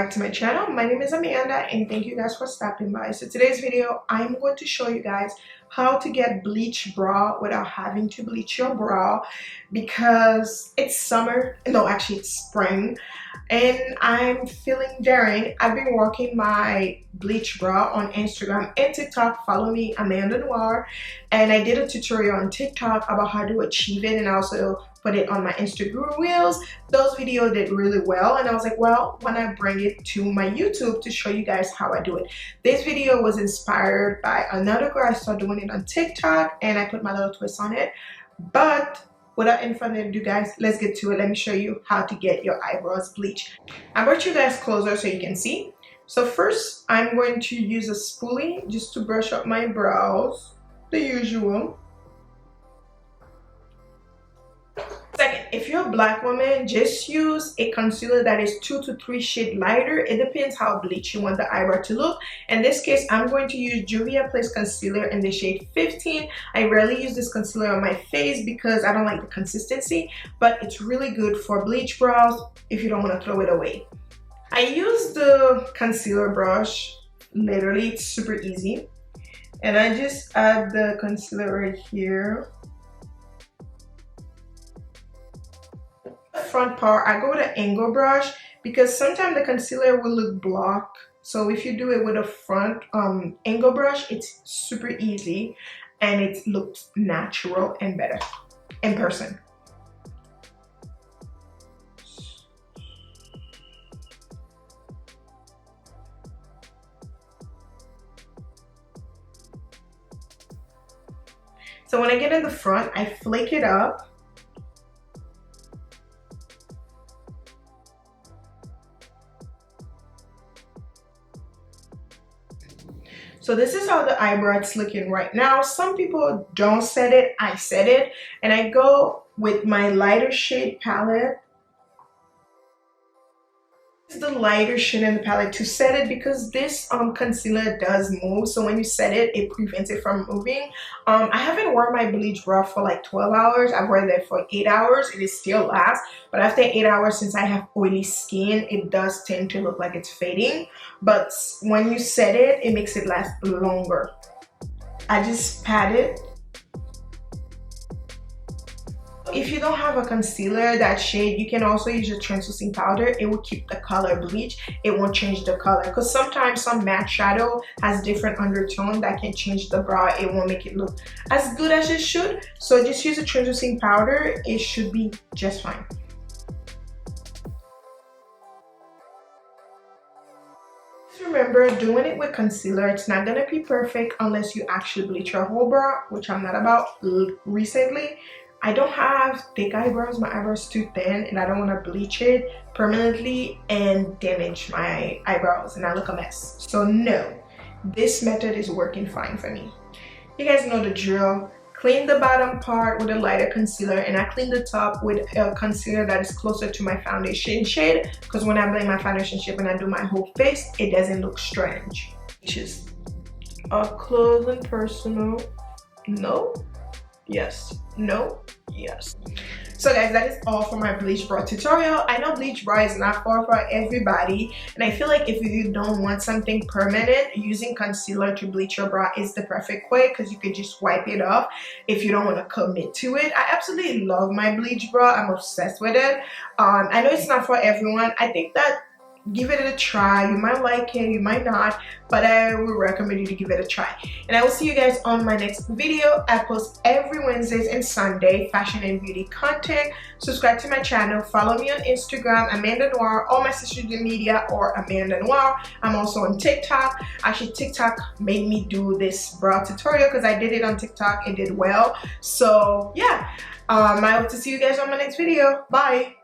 back to my channel. My name is Amanda and thank you guys for stopping by. So today's video, I'm going to show you guys how to get bleach brow without having to bleach your brow, because it's summer, no actually it's spring, and I'm feeling daring. I've been working my bleach brow on Instagram and TikTok. Follow me, Amanda Noir, and I did a tutorial on TikTok about how to achieve it, and I also put it on my Instagram reels. Those videos did really well, and I was like, well, when I bring it to my YouTube to show you guys how I do it. This video was inspired by another girl. I started doing it on TikTok and I put my little twist on it. But without any further ado, guys, let's get to it. Let me show you how to get your eyebrows bleached. I brought you guys closer so you can see. So first, I'm going to use a spoolie just to brush up my brows, the usual. Second, if you're a black woman, just use a concealer that is 2 to 3 shades lighter. It depends how bleached you want the eyebrow to look. In this case, I'm going to use Juvia's Place concealer in the shade 15. I rarely use this concealer on my face because I don't like the consistency, but it's really good for bleach brows if you don't want to throw it away. I use the concealer brush. Literally, it's super easy. And I just add the concealer right here. Front part, I go with an angle brush because sometimes the concealer will look blocked. So if you do it with a front angle brush, it's super easy and it looks natural and better in person. So when I get in the front, I flake it up. So this is how the eyebrow is looking right now. Some people don't set it, I set it, and I go with my lighter shade palette. This is the lighter shade in the palette to set it because this concealer does move. So when you set it, it prevents it from moving. I haven't worn my bleach brow for like 12 hours. I've worn it for 8 hours. It still lasts. But after 8 hours, since I have oily skin, it does tend to look like it's fading. But when you set it, it makes it last longer. I just pat it. If you don't have a concealer that shade, you can also use your translucent powder. It will keep the color bleach. It won't change the color because sometimes some matte shadow has different undertone that can change the brow. It won't make it look as good as it should. So just use a translucent powder. It should be just fine. Remember, doing it with concealer, it's not gonna be perfect unless you actually bleach your whole brow, which I'm not about recently. I don't have thick eyebrows. My eyebrows too thin and I don't want to bleach it permanently and damage my eyebrows and I look a mess. So no, this method is working fine for me. You guys know the drill. Clean the bottom part with a lighter concealer and I clean the top with a concealer that is closer to my foundation shade, because when I blend my foundation shade and I do my whole face, it doesn't look strange. Just up close and personal. No. Yes. No. Yes. So guys, that is all for my bleach brow tutorial. I know bleach brow is not for everybody, and I feel like if you don't want something permanent, using concealer to bleach your brow is the perfect way because you could just wipe it off if you don't want to commit to it. I absolutely love my bleach brow. I'm obsessed with it. I know it's not for everyone. I think that give it a try. You might like it, you might not, but I would recommend you to give it a try. And I will see you guys on my next video. I post every Wednesdays and Sunday fashion and beauty content. Subscribe to my channel. Follow me on Instagram, Amanda Noir, all my social media, or Amanda Noir. I'm also on TikTok. Actually, TikTok made me do this brow tutorial because I did it on TikTok. It did well. So yeah, I hope to see you guys on my next video. Bye.